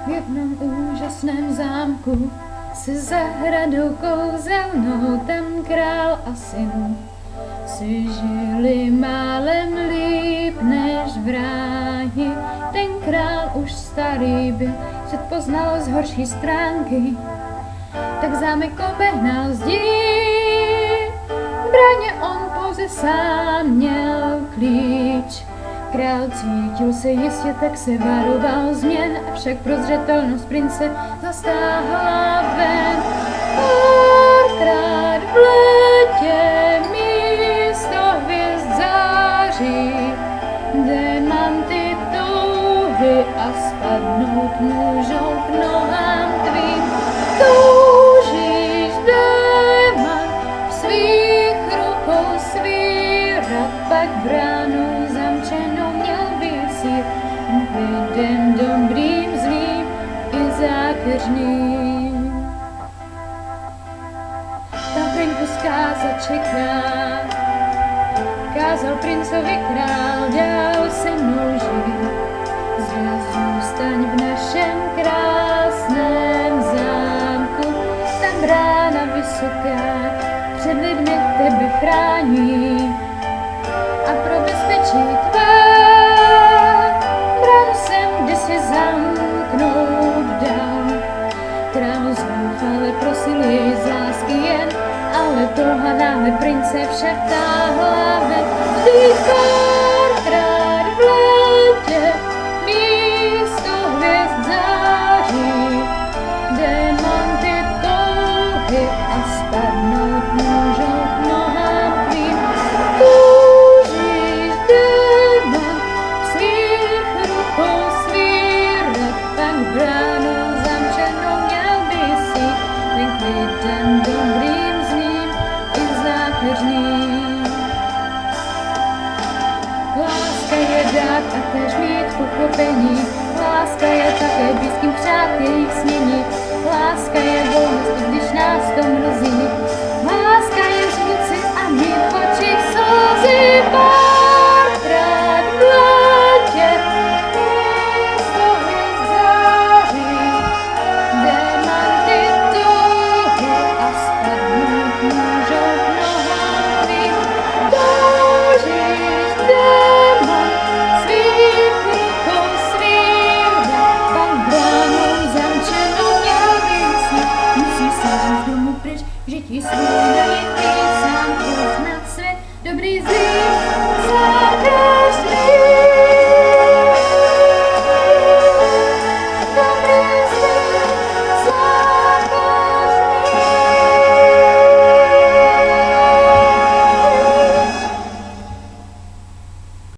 V jednom úžasném zámku se zahradou kouzelnou, tam král a syn si žili málem líp než v ráji. Ten král už starý byl, svět poznal z horší stránky, tak zámek obehnal zdí. V bráně on pouze sám měl klíč. Král cítil se jistě, tak se varoval změn, avšak prozřetelnost prince zastáhla ven. Párkrát v létě místo hvězd září, démanty touhy a spadnout můžou k nohám tvým. Toužíš démant v svých rukou svírat, pak bránu zamčenou měl vysít, lidem dobrým, zlým i zákeřným. Tam venku zkáza čeká, kázal princovi král, dál se mnou žít. Zda zůstaň v našem krásném zámku, tam brána vysoká před lidmi tebe chrání. A pro bezpečí tvá bránu jsem kdysi zamknout dal. Král zoufale prosil jej z lásky jen, ale toho náhle prince však táhla ven. Vždyť párkrát v létě místo hvězd září, démanty touhy a spadnout můžou k nohám tvým. Toužíš démant v svých rukou svírat, pak bránu zamčenou měl vysít, ten k lidem dobrým, zlým i zákeřným. Láska je dát a též mít pochopení, láska je také blízkým přát jejich smění. Láska je volnost, i když nás to mrzí, láska je říci a mít v očích slzy. Párkrát v létě místo hvězd září, démanty touhy a spadnout můžou k nohám tvým. Toužíš démant svých rukou svírat, pak bránou zamčenou měl vysít. Musíš sám z domu pryč, v žití svůj najít, ty sám poznat svět, dobrý zlý, zákeřný.